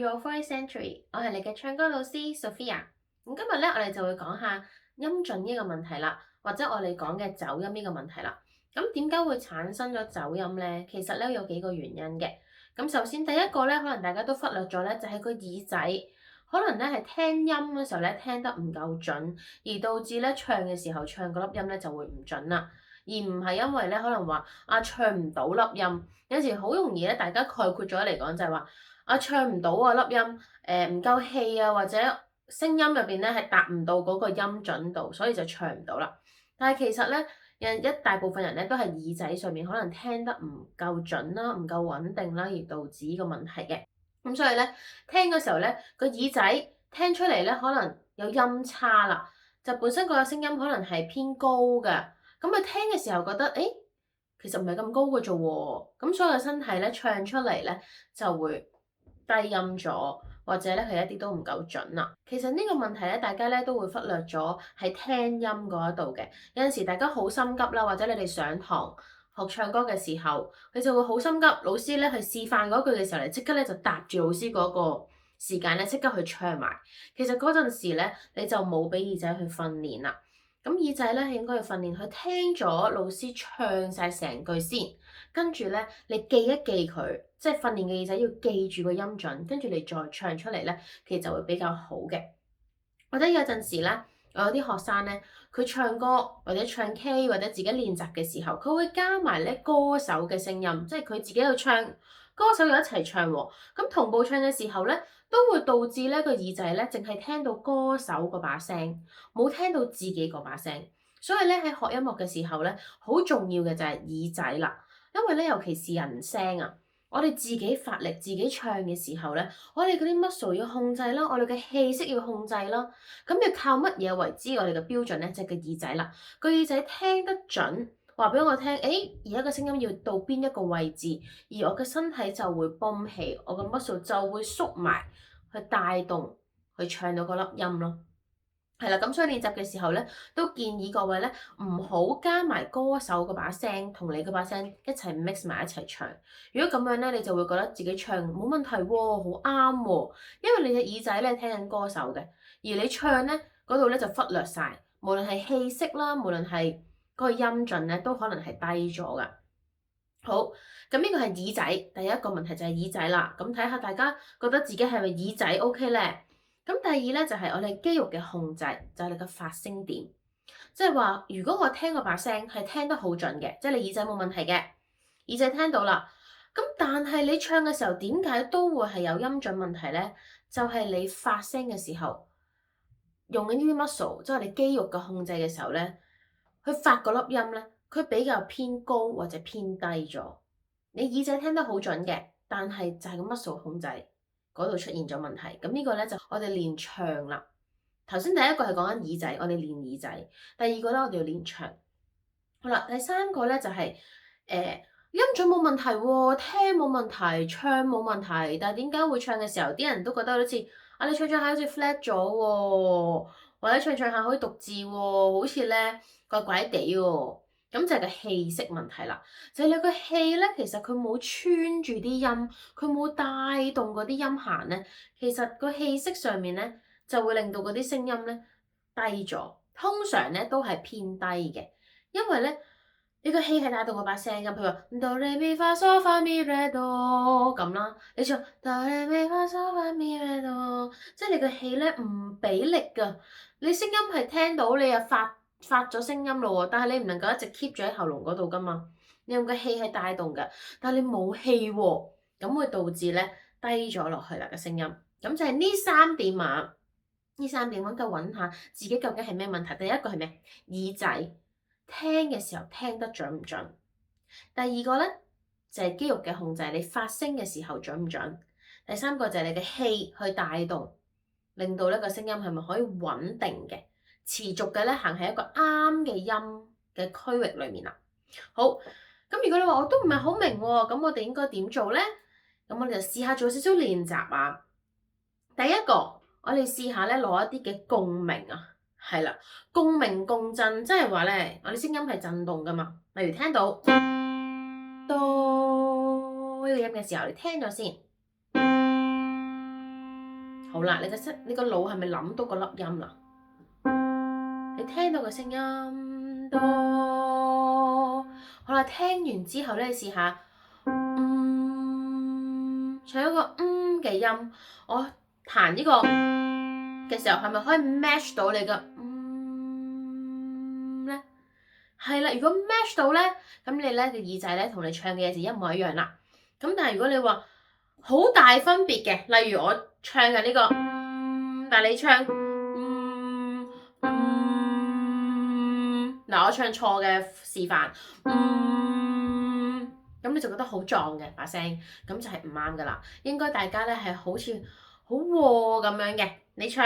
到 Voice Century，我係你嘅唱歌老師 Sophia。咁今日咧，我哋就會講下音準呢個問題啦，或者我哋講嘅走音呢個問題啦。咁點解會產生咗走音咧？其實咧有幾個原因嘅。咁首先第一個咧，可能大家都忽略咗咧，就係個耳仔，可能咧係聽音嘅時候咧聽得唔夠準，而導致咧唱嘅時候唱嗰粒音咧就會唔準啦。而唔係因為咧可能話唱唔到粒音，有時好容易咧大家概括咗嚟講就係話唱唔到粒音，唔夠氣啊，或者聲音入邊咧係達唔到嗰個音準度，所以就唱唔到啦。但係其實咧，一大部分人咧都係耳仔上面可能聽得唔夠準啦，唔夠穩定啦，而導致呢個問題嘅。咁所以咧，聽嘅時候咧，個耳仔聽出嚟咧可能有音差啦，就本身個聲音可能係偏高嘅，咁佢聽嘅時候覺得，其實唔係咁高嘅啫喎，咁所以個身體咧唱出嚟咧就會低音咗，或者咧係一啲都唔夠準啦。其實呢個問題咧，大家咧都會忽略咗喺聽音嗰一度嘅。有陣時大家好心急啦，或者你哋上堂學唱歌嘅時候，你就會好心急，老師咧去示範嗰句嘅時候，你即刻咧就搭住老師嗰個時間咧，即刻去唱埋。其實嗰陣時咧，你就冇俾耳仔去訓練啦。咁耳仔咧係應該去訓練佢聽咗老師唱晒成句先，跟住咧你記一記佢，即係訓練嘅耳仔要記住個音準，跟住你再唱出嚟咧，其實就會比較好嘅。或者有陣時咧，我有啲學生咧，佢唱歌或者唱 K 或者自己練習嘅時候，佢會加埋咧歌手嘅聲音，即係佢自己喺度唱，歌手又一齊唱喎。咁同步唱嘅時候咧，都會導致咧個耳仔咧淨係聽到歌手嗰把聲，冇聽到自己嗰把聲。所以咧喺學音樂嘅時候咧，好重要嘅就係耳仔啦，因為咧尤其是人聲啊。我哋自己發力、自己唱嘅時候咧，我哋嗰啲 muscle 要控制啦，我哋嘅氣息要控制啦。咁要靠乜嘢為之我哋嘅標準咧？就係個耳仔啦。個耳仔聽得準，話俾我聽，而家個聲音要到邊一個位置，而我嘅身體就會泵氣，我嘅 muscle 就會縮埋去帶動去唱到嗰粒音咯。係啦，咁所以練習嘅時候咧，都建議各位咧唔好加埋歌手嗰把聲同你嗰把聲一齊 mix 埋一齊唱。如果咁樣咧，你就會覺得自己唱冇問題喎，好啱喎，因為你嘅耳仔咧聽緊歌手嘅，而你唱咧嗰度咧就忽略晒，無論係氣息啦，無論係嗰個音準咧，都可能係低咗噶。好，咁呢個係耳仔，第一個問題就係耳仔啦。咁睇下大家覺得自己係咪耳仔 OK 咧？咁第二咧就係我哋肌肉嘅控制，就係你嘅發聲點。即係話，如果我聽嗰把聲係聽得好準嘅，即係你耳仔冇問題嘅，耳仔聽到啦。咁但係你唱嘅時候，點解都會係有音準問題咧？就係你發聲嘅時候，用緊呢啲 muscle，即係你肌肉嘅控制嘅時候咧，去發嗰粒音咧，佢比較偏高或者偏低咗。你耳仔聽得好準嘅，但係就係個 muscle 控制嗰度出現咗問題。咁呢個咧就我哋練唱啦。頭先第一個係講緊耳仔，我哋練耳仔；第二個咧我哋要練唱。好啦，第三個咧就係、音準冇問題喎，聽冇問題，唱冇問題，但係點解會唱嘅時候啲人都覺得好似你唱唱下好似 flat 咗喎，或者唱唱下可以讀字喎，好似咧怪怪地喎。咁就係個氣息問題啦，就係你個氣咧，其實佢冇穿住啲音，佢冇帶動嗰啲音行咧，其實個氣息上面咧就會令到嗰啲聲音咧低咗，通常咧都係偏低嘅，因為咧你個氣係帶動嗰把聲嘅，譬如話哆來咪發嗦發咪來哆咁啦，你唱哆來咪發嗦發咪來哆，即係你個氣咧唔俾力㗎，你聲音係聽到你又發咗聲音咯喎，但係你唔能夠一直 keep 住喺喉嚨嗰度㗎嘛，你用個氣係帶動㗎，但係你冇氣喎，咁會導致咧低咗落去啦個聲音，咁就係呢三點啊，呢三點揾夠揾下自己究竟係咩問題。第一個係咩？耳仔聽嘅時候聽得準唔準？第二個咧就係肌肉嘅控制，你發聲嘅時候準唔準？第三個就係你嘅氣去帶動，令到呢個聲音係咪可以穩定嘅？持續嘅咧行喺一個啱嘅音嘅區域裏面啦。好，咁如果你話我都唔係好明喎，咁我哋應該點做咧？咁我哋就試下做少少練習啊。第一個，我哋試下咧攞一啲嘅共鳴啊，係啦，共鳴共振，即係話咧，我哋聲音係震動噶嘛。例如聽到哆呢個音嘅時候，你聽咗先。好啦，你個腦係咪諗到個粒音啦？你聽到個聲音哆，好啦，聽完之後咧，你試下，唱一個嘅音，我彈呢個嘅時候，係咪可以 match 到你嘅咧？係啦，如果 match 到咧，咁你咧個耳仔咧同你唱嘅嘢就一模一樣啦。咁但係如果你話好大分別嘅，例如我唱緊呢個，但係你唱嗱，我唱錯嘅示範，咁你就覺得好壯嘅把聲，咁就係唔啱噶啦。應該大家咧係好似好和咁樣嘅，你唱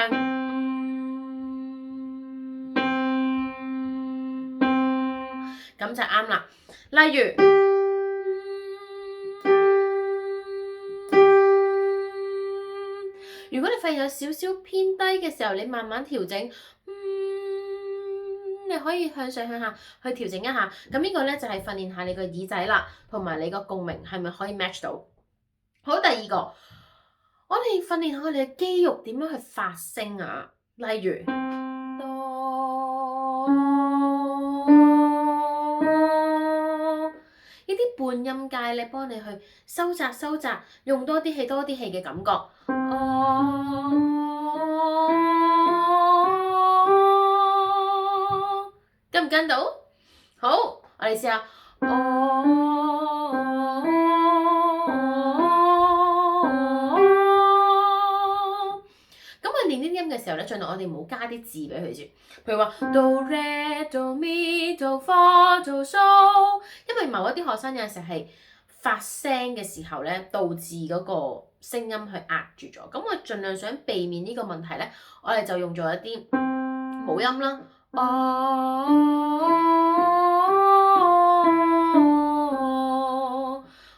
咁就啱啦。例如，如果你發現有少少偏低嘅時候，你慢慢調整。你可以向上向下去調整一下，咁呢個咧就係訓練下你個耳仔啦，同埋你個共鳴係咪可以 match 到？好，第二個，我哋訓練下我哋嘅肌肉點樣去發聲啊，例如哆呢啲半音階咧，幫你去收窄，用多啲氣嘅感覺。跟唔跟到？好，我哋試下。咁我練呢啲音嘅時候咧，盡量我哋唔好加啲字俾佢先。譬如話 do re do mi do fa do so， 因為某一啲學生有陣時係發聲嘅時候咧，導致嗰個聲音去壓住咗。咁我盡量想避免呢個問題咧，我哋就用咗一啲母音啦。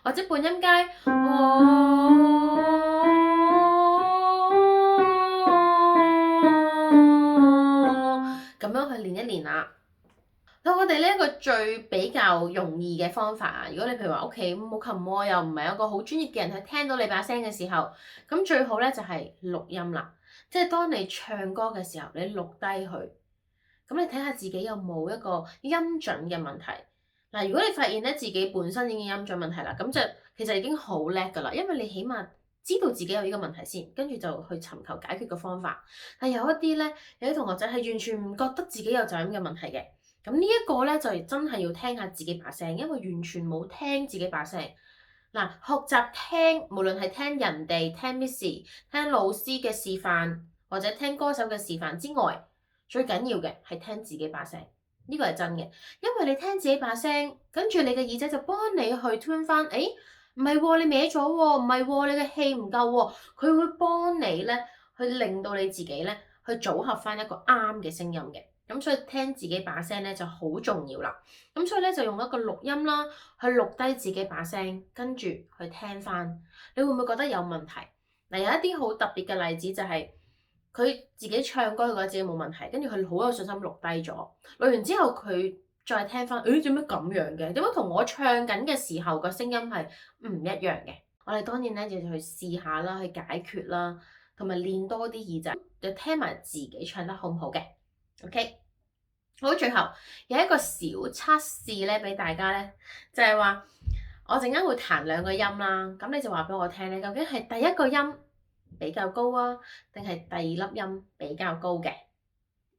或者半音階，咁樣去練一練啦。到我哋呢一個最比較容易嘅方法啊，如果你譬如話屋企冇琴喎，又唔係一個好專業嘅人去聽到你把聲嘅時候，咁最好咧就係錄音啦。即係當你唱歌嘅時候，你錄低佢。咁你睇下自己有冇一個音準嘅問題。嗱，如果你發現咧自己本身已經音準問題啦，咁就其實已經好叻噶啦，因為你起碼知道自己有呢個問題先，跟住就去尋求解決嘅方法。但有一啲咧，有啲同學仔係完全唔覺得自己有走音嘅問題嘅，咁呢一個咧就真係要聽下自己把聲，因為完全冇聽自己把聲。嗱，學習聽，無論係聽人哋、聽 Miss、聽老師嘅示範，或者聽歌手嘅示範之外，最緊要嘅係聽自己把聲，呢個係真嘅，因為你聽自己把聲，跟住你嘅耳仔就幫你去 tune 翻，誒，唔係喎，你歪咗喎，唔係喎，你嘅氣唔夠喎，佢會幫你咧去令到你自己咧去組合翻一個啱嘅聲音嘅，咁所以聽自己把聲咧就好重要啦，咁所以咧就用一個錄音啦，去錄低自己把聲，跟住去聽翻，你會唔會覺得有問題？嗱，有一啲好特別嘅例子就係。佢自己唱歌，佢覺得自己冇問題，跟住佢好有信心錄低咗。錄完之後，佢再聽翻，誒，點解咁樣嘅？點解同我唱緊嘅時候個聲音係唔一樣嘅？我哋當然咧就去試下啦，去解決啦，同埋練多啲耳仔，就聽埋自己唱得好唔好嘅。OK，好，最後有一個小測試咧，俾大家咧，就係話我陣間會彈兩個音啦，咁你就話俾我聽咧，究竟係第一個音比較高啊，定係第二粒音比較高嘅？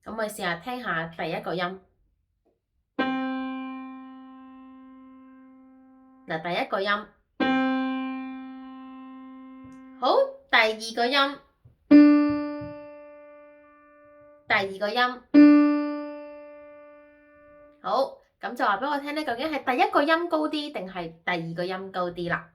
咁我哋試下聽下第一個音。嗱，第一個音，好，第二個音，第二個音，好，咁就話俾我聽咧，究竟係第一個音高啲，定係第二個音高啲啦？